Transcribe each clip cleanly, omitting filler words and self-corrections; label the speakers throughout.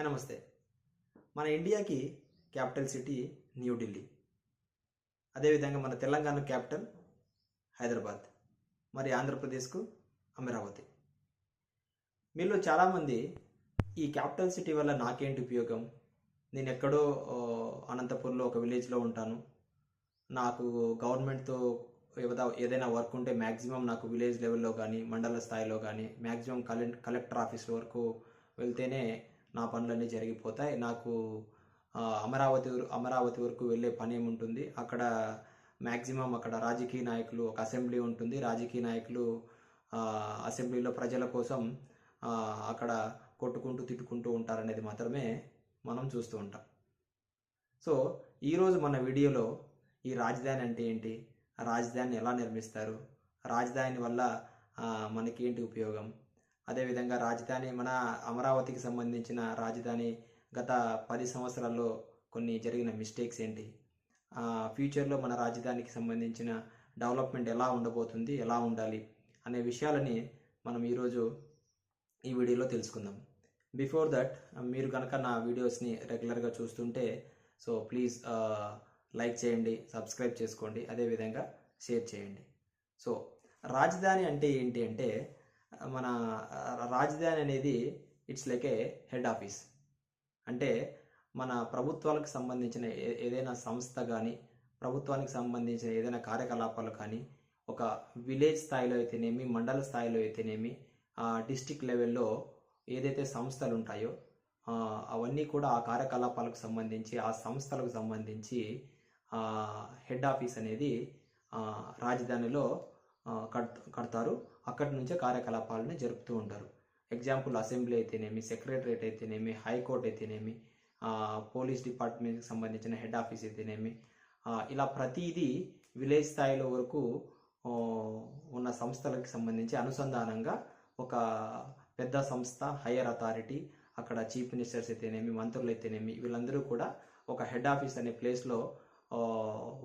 Speaker 1: నమస్తే. మన ఇండియాకి క్యాపిటల్ సిటీ న్యూఢిల్లీ. అదేవిధంగా మన తెలంగాణ క్యాపిటల్ హైదరాబాద్. మరి ఆంధ్రప్రదేశ్కు అమరావతి. మీలో చాలామంది ఈ క్యాపిటల్ సిటీ వల్ల నాకేంటి ఉపయోగం, నేను ఎక్కడో అనంతపూర్లో ఒక విలేజ్లో ఉంటాను, నాకు గవర్నమెంట్తో ఏదైనా వర్క్ ఉంటే మ్యాక్సిమం నాకు విలేజ్ లెవెల్లో కానీ మండల స్థాయిలో కానీ మ్యాక్సిమం కలెక్టర్ ఆఫీస్ వరకు వెళ్తేనే నా పనులన్నీ జరిగిపోతాయి. నాకు అమరావతి వరకు వెళ్ళే పని ఏముంటుంది, అక్కడ మ్యాక్సిమం అక్కడ రాజకీయ నాయకులు, ఒక అసెంబ్లీ ఉంటుంది, రాజకీయ నాయకులు అసెంబ్లీలో ప్రజల కోసం అక్కడ కొట్టుకుంటూ తిట్టుకుంటూ ఉంటారనేది మాత్రమే మనం చూస్తూ ఉంటాం. సో ఈరోజు మన వీడియోలో ఈ రాజధాని అంటే ఏంటి, రాజధానిని ఎలా నిర్మిస్తారు, రాజధాని వల్ల మనకి ఏంటి ఉపయోగం, అదేవిధంగా రాజధాని మన అమరావతికి సంబంధించిన రాజధాని గత 10 సంవత్సరాల్లో కొన్ని జరిగిన మిస్టేక్స్ ఏంటి, ఫ్యూచర్లో మన రాజధానికి సంబంధించిన డెవలప్మెంట్ ఎలా ఉండబోతుంది, ఎలా ఉండాలి అనే విషయాలని మనం ఈరోజు ఈ వీడియోలో తెలుసుకుందాం. బిఫోర్ దట్ మీరు కనుక నా వీడియోస్ని రెగ్యులర్గా చూస్తుంటే సో ప్లీజ్ లైక్ చేయండి, సబ్స్క్రైబ్ చేసుకోండి, అదేవిధంగా షేర్ చేయండి. సో రాజధాని అంటే ఏంటి అంటే, మన రాజధాని అనేది it's like A head office. అంటే మన ప్రభుత్వాలకు సంబంధించిన ఏదైనా సంస్థ కానీ, ప్రభుత్వానికి సంబంధించిన ఏదైనా కార్యకలాపాలు కానీ, ఒక విలేజ్ స్థాయిలో అయితేనేమి, మండల స్థాయిలో అయితేనేమి, డిస్టిక్ లెవెల్లో ఏదైతే సంస్థలు ఉంటాయో అవన్నీ కూడా ఆ కార్యకలాపాలకు సంబంధించి, ఆ సంస్థలకు సంబంధించి హెడ్ ఆఫీస్ అనేది రాజధానిలో కడతారు. అక్కడి నుంచే కార్యకలాపాలను జరుపుతూ ఉంటారు. ఎగ్జాంపుల్ అసెంబ్లీ అయితేనేమి, సెక్రటరేట్ అయితేనేమి, హైకోర్టు అయితేనేమి, పోలీస్ డిపార్ట్మెంట్కి సంబంధించిన హెడ్ ఆఫీస్ అయితేనేమి, ఇలా ప్రతిదీ విలేజ్ స్థాయిలో వరకు ఉన్న సంస్థలకు సంబంధించి అనుసంధానంగా ఒక పెద్ద సంస్థ, హయ్యర్ అథారిటీ, అక్కడ చీఫ్ మినిస్టర్స్ అయితేనేమి, మంత్రులు అయితేనేమి, వీళ్ళందరూ కూడా ఒక హెడ్ ఆఫీస్ అనే ప్లేస్లో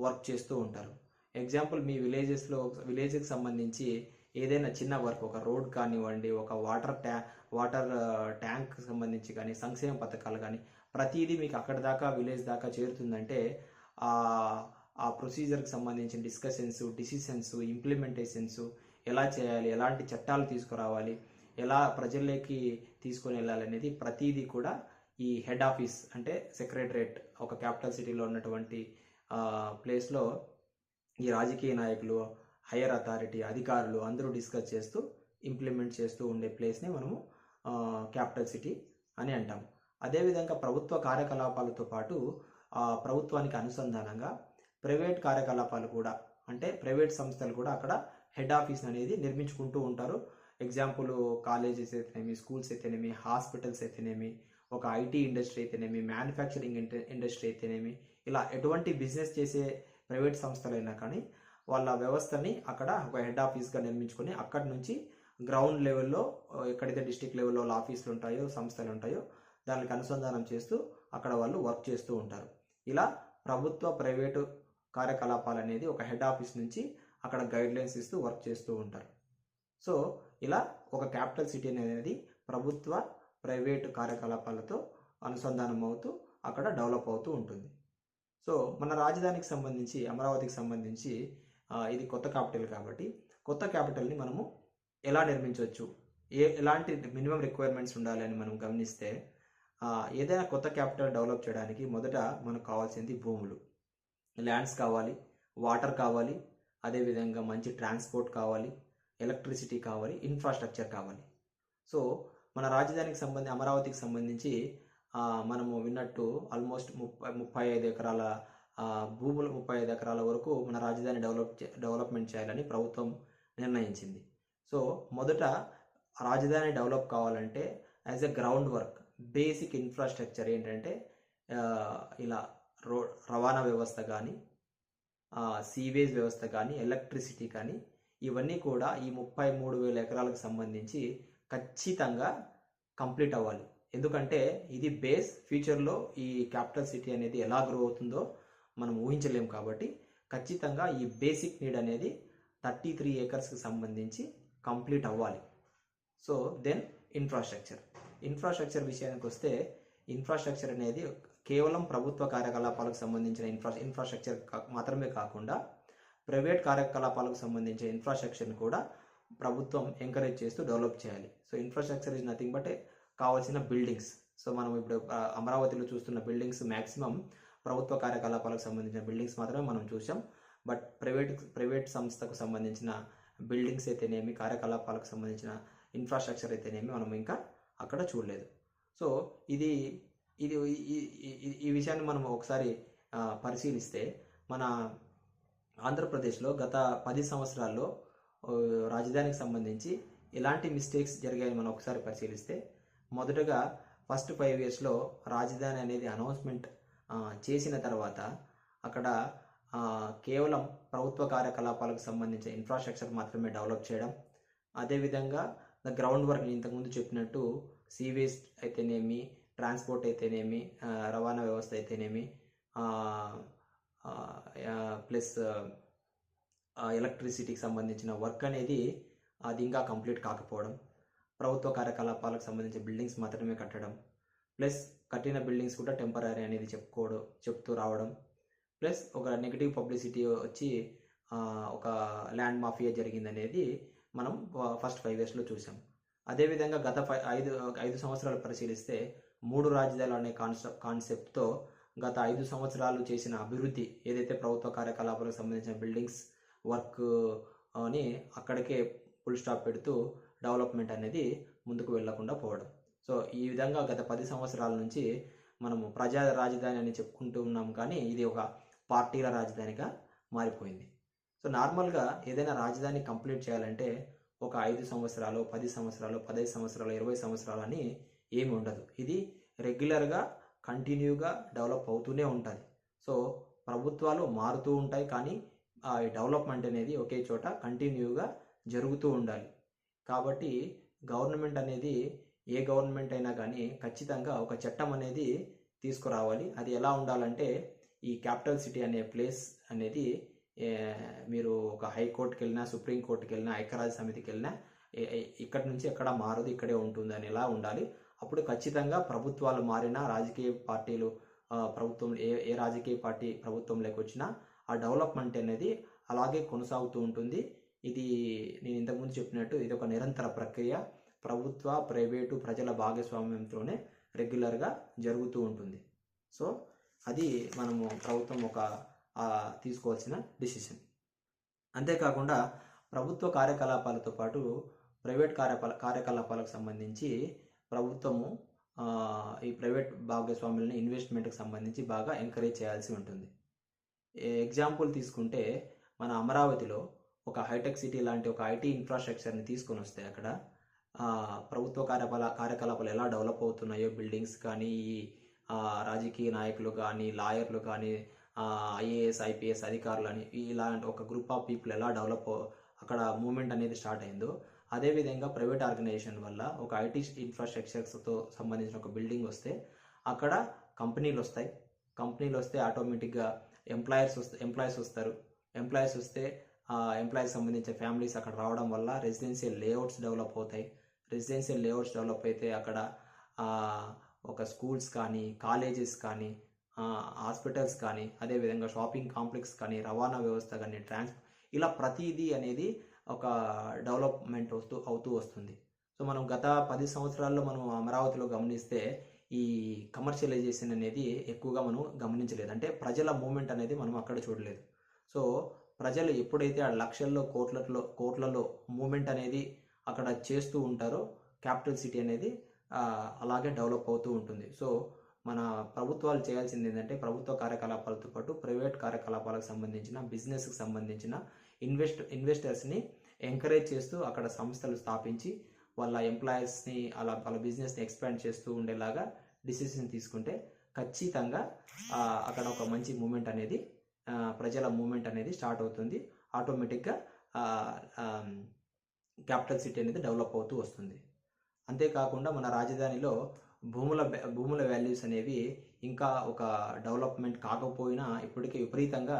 Speaker 1: వర్క్ చేస్తూ ఉంటారు. ఎగ్జాంపుల్ మీ విలేజ్కి సంబంధించి ఏదైనా చిన్న వర్క్, ఒక రోడ్ కానివ్వండి, ఒక వాటర్ ట్యాంక్ సంబంధించి కానీ, సంక్షేమ పథకాలు కానీ, ప్రతిదీ మీకు అక్కడ దాకా విలేజ్ దాకా చేరుతుందంటే ఆ ప్రొసీజర్కి సంబంధించిన డిసిషన్స్, ఇంప్లిమెంటేషన్స్ ఎలా చేయాలి, ఎలాంటి చట్టాలు తీసుకురావాలి, ఎలా ప్రజల్లోకి తీసుకొని వెళ్ళాలి అనేది ప్రతిదీ కూడా ఈ హెడ్ ఆఫీస్ అంటే సెక్రటరేట్, ఒక క్యాపిటల్ సిటీలో ఉన్నటువంటి ప్లేస్లో ఈ రాజకీయ నాయకులు, హయ్యర్ అథారిటీ అధికారులు అందరూ డిస్కస్ చేస్తూ ఇంప్లిమెంట్ చేస్తూ ఉండే ప్లేస్ని మనము క్యాపిటల్ సిటీ అని అంటాం. అదేవిధంగా ప్రభుత్వ కార్యకలాపాలతో పాటు ప్రభుత్వానికి అనుసంధానంగా ప్రైవేట్ కార్యకలాపాలు కూడా, అంటే ప్రైవేట్ సంస్థలు కూడా అక్కడ హెడ్ ఆఫీస్ అనేది నిర్మించుకుంటూ ఉంటారు. ఎగ్జాంపుల్ కాలేజెస్ అయితేనేమి, స్కూల్స్ అయితేనేమి, హాస్పిటల్స్ అయితేనేమి, ఒక ఐటీ ఇండస్ట్రీ అయితేనేమి, మ్యానుఫ్యాక్చరింగ్ ఇండస్ట్రీ అయితేనేమి, ఇలా ఎటువంటి బిజినెస్ చేసే ప్రైవేట్ సంస్థలైనా కానీ వాళ్ళ వ్యవస్థని అక్కడ ఒక హెడ్ ఆఫీస్గా నిర్మించుకొని అక్కడి నుంచి గ్రౌండ్ లెవెల్లో ఎక్కడైతే డిస్ట్రిక్ట్ లెవెల్లో ఆఫీసులు ఉంటాయో, సంస్థలు ఉంటాయో దానికి అనుసంధానం చేస్తూ అక్కడ వాళ్ళు వర్క్ చేస్తూ ఉంటారు. ఇలా ప్రభుత్వ ప్రైవేటు కార్యకలాపాలు అనేది ఒక హెడ్ ఆఫీస్ నుంచి అక్కడ గైడ్లైన్స్ ఇస్తూ వర్క్ చేస్తూ ఉంటారు. సో ఇలా ఒక క్యాపిటల్ సిటీ అనేది ప్రభుత్వ ప్రైవేటు కార్యకలాపాలతో అనుసంధానం అవుతూ అక్కడ డెవలప్ అవుతూ ఉంటుంది. సో మన రాజధానికి సంబంధించి, అమరావతికి సంబంధించి ఇది కొత్త క్యాపిటల్ కాబట్టి కొత్త క్యాపిటల్ని మనము ఎలా నిర్మించవచ్చు, ఎలాంటి మినిమం రిక్వైర్మెంట్స్ ఉండాలి అని మనం గమనిస్తే, ఏదైనా కొత్త క్యాపిటల్ డెవలప్ చేయడానికి మొదట మనకు కావాల్సింది భూములు, ల్యాండ్స్ కావాలి, వాటర్ కావాలి, అదేవిధంగా మంచి ట్రాన్స్పోర్ట్ కావాలి, ఎలక్ట్రిసిటీ కావాలి, ఇన్ఫ్రాస్ట్రక్చర్ కావాలి. సో మన రాజధానికి అమరావతికి సంబంధించి మనము విన్నట్టు ఆల్మోస్ట్ 35 ఎకరాల భూములు, 35 ఎకరాల వరకు మన రాజధాని డెవలప్మెంట్ చేయాలని ప్రభుత్వం నిర్ణయించింది. సో మొదట రాజధాని డెవలప్ కావాలంటే as a ground work, basic infrastructure ఏంటంటే ఇలా రవాణా వ్యవస్థ కానీ, సీవేజ్ వ్యవస్థ కానీ, ఎలక్ట్రిసిటీ కానీ, ఇవన్నీ కూడా ఈ 33,000 ఎకరాలకు సంబంధించి ఖచ్చితంగా కంప్లీట్ అవ్వాలి. ఎందుకంటే ఇది బేస్, ఫ్యూచర్లో ఈ క్యాపిటల్ సిటీ అనేది ఎలా గ్రో అవుతుందో మనం ఊహించలేము. కాబట్టి ఖచ్చితంగా ఈ బేసిక్ నీడ్ అనేది 33 ఏకర్స్కి సంబంధించి కంప్లీట్ అవ్వాలి. సో దెన్ ఇన్ఫ్రాస్ట్రక్చర్ విషయానికి వస్తే ఇన్ఫ్రాస్ట్రక్చర్ అనేది కేవలం ప్రభుత్వ కార్యకలాపాలకు సంబంధించిన ఇన్ఫ్రాస్ట్రక్చర్ మాత్రమే కాకుండా ప్రైవేట్ కార్యకలాపాలకు సంబంధించిన ఇన్ఫ్రాస్ట్రక్చర్ని కూడా ప్రభుత్వం ఎంకరేజ్ చేస్తూ డెవలప్ చేయాలి. So infrastructure is nothing but కావాల్సిన బిల్డింగ్స్. సో మనం ఇప్పుడు అమరావతిలో చూస్తున్న బిల్డింగ్స్ మ్యాక్సిమం ప్రభుత్వ కార్యకలాపాలకు సంబంధించిన బిల్డింగ్స్ మాత్రమే మనం చూసాం. బట్ ప్రైవేట్ సంస్థకు సంబంధించిన బిల్డింగ్స్ అయితేనేమి, కార్యకలాపాలకు సంబంధించిన ఇన్ఫ్రాస్ట్రక్చర్ అయితేనేమి మనం ఇంకా అక్కడ చూడలేదు. సో ఇది ఇది ఈ విషయాన్ని మనం ఒకసారి పరిశీలిస్తే మన ఆంధ్రప్రదేశ్లో గత 10 సంవత్సరాల్లో రాజధానికి సంబంధించి ఎలాంటి మిస్టేక్స్ జరిగాయని మనం ఒకసారి పరిశీలిస్తే, మొదటగా ఫస్ట్ 5 ఇయర్స్లో రాజధాని అనేది అనౌన్స్మెంట్ చేసిన తర్వాత అక్కడ కేవలం ప్రభుత్వ కార్యకలాపాలకు సంబంధించిన ఇన్ఫ్రాస్ట్రక్చర్ మాత్రమే డెవలప్ చేయడం, అదేవిధంగా గ్రౌండ్ వర్క్ ఇంతకుముందు చెప్పినట్టు సీవేజ్ అయితేనేమి, ట్రాన్స్పోర్ట్ అయితేనేమి, రవాణా వ్యవస్థ అయితేనేమి, ప్లస్ ఎలక్ట్రిసిటీకి సంబంధించిన వర్క్ అనేది అది ఇంకా కంప్లీట్ కాకపోవడం, ప్రభుత్వ కార్యకలాపాలకు సంబంధించిన బిల్డింగ్స్ మాత్రమే కట్టడం, ప్లస్ కట్టిన బిల్డింగ్స్ కూడా టెంపరీ అనేది చెప్తూ రావడం, ప్లస్ ఒక నెగిటివ్ పబ్లిసిటీ వచ్చి ఒక ల్యాండ్ మాఫియా జరిగిందనేది మనం ఫస్ట్ 5 ఇయర్స్లో చూసాం. అదేవిధంగా గత 5 సంవత్సరాలు పరిశీలిస్తే 3 రాజధానులు అనే కాన్సెప్ట్తో గత 5 సంవత్సరాలు చేసిన అభివృద్ధి ఏదైతే ప్రభుత్వ కార్యకలాపాలకు సంబంధించిన బిల్డింగ్స్ వర్క్ అని అక్కడికే ఫుల్ స్టాప్ పెడుతూ డెవలప్మెంట్ అనేది ముందుకు వెళ్లకుండా పోవడం. సో ఈ విధంగా గత 10 సంవత్సరాల నుంచి మనము ప్రజా రాజధాని అని చెప్పుకుంటూ ఉన్నాం, కానీ ఇది ఒక పార్టీల రాజధానిగా మారిపోయింది. సో నార్మల్గా ఏదైనా రాజధాని కంప్లీట్ చేయాలంటే ఒక 5 సంవత్సరాలు, 10 సంవత్సరాలు, 15 సంవత్సరాలు, 20 సంవత్సరాలు అని ఏమి ఉండదు. ఇది రెగ్యులర్గా కంటిన్యూగా డెవలప్ అవుతూనే ఉంటుంది. సో ప్రభుత్వాలు మారుతూ ఉంటాయి, కానీ ఆ డెవలప్మెంట్ అనేది ఒకే చోట కంటిన్యూగా జరుగుతూ ఉండాలి. కాబట్టి గవర్నమెంట్ అనేది ఏ గవర్నమెంట్ అయినా కానీ ఖచ్చితంగా ఒక చట్టం అనేది తీసుకురావాలి. అది ఎలా ఉండాలంటే, ఈ క్యాపిటల్ సిటీ అనే ప్లేస్ అనేది మీరు ఒక హైకోర్టుకి వెళ్ళినా, సుప్రీంకోర్టుకి వెళ్ళినా, ఐక్యరాజ్య సమితికి వెళ్ళినా ఇక్కడి నుంచి ఎక్కడ మారదు, ఇక్కడే ఉంటుంది అని ఎలా ఉండాలి. అప్పుడు ఖచ్చితంగా ప్రభుత్వాలు మారినా, రాజకీయ పార్టీలు ప్రభుత్వం ఏ రాజకీయ పార్టీ ప్రభుత్వంలోకి వచ్చినా ఆ డెవలప్మెంట్ అనేది అలాగే కొనసాగుతూ ఉంటుంది. ఇది నేను ఇంతకుముందు చెప్పినట్టు ఇది ఒక నిరంతర ప్రక్రియ. ప్రభుత్వ, ప్రైవేటు, ప్రజల భాగస్వామ్యంతోనే రెగ్యులర్గా జరుగుతూ ఉంటుంది. సో అది మనము ప్రభుత్వం ఒక తీసుకోవాల్సిన డిసిషన్. అంతేకాకుండా ప్రభుత్వ కార్యకలాపాలతో పాటు ప్రైవేట్ కార్యకలాపాలకు సంబంధించి ప్రభుత్వము ఈ ప్రైవేట్ భాగస్వాములను ఇన్వెస్ట్మెంట్కి సంబంధించి బాగా ఎంకరేజ్ చేయాల్సి ఉంటుంది. ఎగ్జాంపుల్ తీసుకుంటే మన అమరావతిలో ఒక హైటెక్ సిటీ లాంటి ఒక ఐటీ ఇన్ఫ్రాస్ట్రక్చర్ని తీసుకొని వస్తే అక్కడ ప్రభుత్వ కార్యకలాపాలు ఎలా డెవలప్ అవుతున్నాయో, బిల్డింగ్స్ కానీ, రాజకీయ నాయకులు కానీ, లాయర్లు కానీ, ఐఏఎస్ ఐపీఎస్ అధికారులు అని ఇలాంటి ఒక గ్రూప్ ఆఫ్ పీపుల్ ఎలా డెవలప్ అక్కడ మూవ్మెంట్ అనేది స్టార్ట్ అయిందో, అదేవిధంగా ప్రైవేట్ ఆర్గనైజేషన్ వల్ల ఒక ఐటీ ఇన్ఫ్రాస్ట్రక్చర్స్తో సంబంధించిన ఒక బిల్డింగ్ వస్తే అక్కడ కంపెనీలు వస్తే ఆటోమేటిక్గా ఎంప్లాయీస్ వస్తారు. ఎంప్లాయీస్ వస్తే ఎంప్లాయీస్ సంబంధించిన ఫ్యామిలీస్ అక్కడ రావడం వల్ల రెసిడెన్షియల్ లేఅవుట్స్ డెవలప్ అవుతాయి. రెసిడెన్షియల్ లేఅవుట్స్ డెవలప్ అయితే అక్కడ ఒక స్కూల్స్ కానీ, కాలేజెస్ కానీ, హాస్పిటల్స్ కానీ, అదేవిధంగా షాపింగ్ కాంప్లెక్స్ కానీ, రవాణా వ్యవస్థ కానీ, ఇలా ప్రతిదీ అనేది ఒక డెవలప్మెంట్ అవుతూ వస్తుంది. సో మనం గత 10 సంవత్సరాల్లో మనం అమరావతిలో గమనిస్తే ఈ కమర్షియలైజేషన్ అనేది ఎక్కువగా మనం గమనించలేదు. అంటే ప్రజల మూమెంట్ అనేది మనం అక్కడ చూడలేదు. సో ప్రజలు ఎప్పుడైతే ఆ లక్షల్లో కోట్లలో మూమెంట్ అనేది అక్కడ చేస్తూ ఉంటారో క్యాపిటల్ సిటీ అనేది అలాగే డెవలప్ అవుతూ ఉంటుంది. సో మన ప్రభుత్వాలు చేయాల్సింది ఏంటంటే, ప్రభుత్వ కార్యకలాపాలతో పాటు ప్రైవేట్ కార్యకలాపాలకు సంబంధించిన, బిజినెస్కి సంబంధించిన ఇన్వెస్టర్స్ని ఎంకరేజ్ చేస్తూ అక్కడ సంస్థలు స్థాపించి వాళ్ళ ఎంప్లాయీస్ని వాళ్ళ బిజినెస్ని ఎక్స్పాండ్ చేస్తూ ఉండేలాగా డిసిషన్ తీసుకుంటే ఖచ్చితంగా అక్కడ ఒక మంచి మూమెంట్ అనేది, ప్రజల మూమెంట్ అనేది స్టార్ట్ అవుతుంది. ఆటోమేటిక్గా క్యాపిటల్ సిటీ అనేది డెవలప్ అవుతూ వస్తుంది. అంతేకాకుండా మన రాజధానిలో భూముల వాల్యూస్ అనేవి ఇంకా ఒక డెవలప్మెంట్ కాకపోయినా ఇప్పటికే విపరీతంగా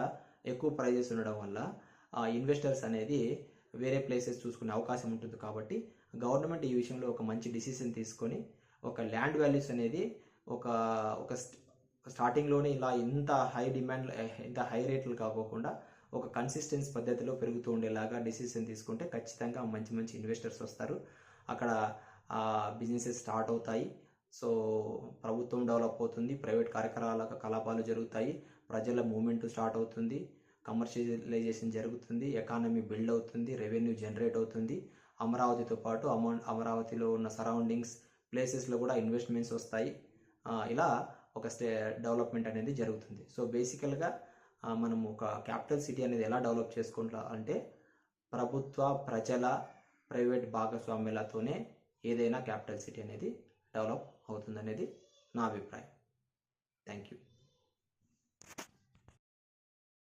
Speaker 1: ఎక్కువ ప్రైజెస్ ఉండడం వల్ల ఇన్వెస్టర్స్ అనేది వేరే ప్లేసెస్ చూసుకునే అవకాశం ఉంటుంది. కాబట్టి గవర్నమెంట్ ఈ విషయంలో ఒక మంచి డిసిషన్ తీసుకొని ఒక ల్యాండ్ వాల్యూస్ అనేది ఒక ఒక స్టార్టింగ్లోనే ఇలా ఇంత ఇంత హై రేట్లు కాకోకుండా ఒక కన్సిస్టెన్సీ పద్ధతిలో పెరుగుతూ ఉండేలాగా డిసిషన్ తీసుకుంటే ఖచ్చితంగా మంచి మంచి ఇన్వెస్టర్స్ వస్తారు. అక్కడ బిజినెసెస్ స్టార్ట్ అవుతాయి. సో ప్రభుత్వం డెవలప్ అవుతుంది, ప్రైవేట్ కార్యకలాపాలు జరుగుతాయి, ప్రజల మూవ్మెంట్ స్టార్ట్ అవుతుంది, కమర్షియలైజేషన్ జరుగుతుంది, ఎకానమీ బిల్డ్ అవుతుంది, రెవెన్యూ జనరేట్ అవుతుంది. అమరావతితో పాటు అమరావతిలో ఉన్న సరౌండింగ్స్ ప్లేసెస్లో కూడా ఇన్వెస్ట్మెంట్స్ వస్తాయి. ఇలా ఒక డెవలప్మెంట్ అనేది జరుగుతుంది. సో బేసికల్గా మనం ఒక క్యాపిటల్ సిటీ అనేది ఎలా డెవలప్ చేసుకుంటా అంటే ప్రభుత్వ, ప్రజల, ప్రైవేట్ భాగస్వామ్యాలతోనే ఏదైనా క్యాపిటల్ సిటీ అనేది డెవలప్ అవుతుందనేది నా అభిప్రాయం. Thank you.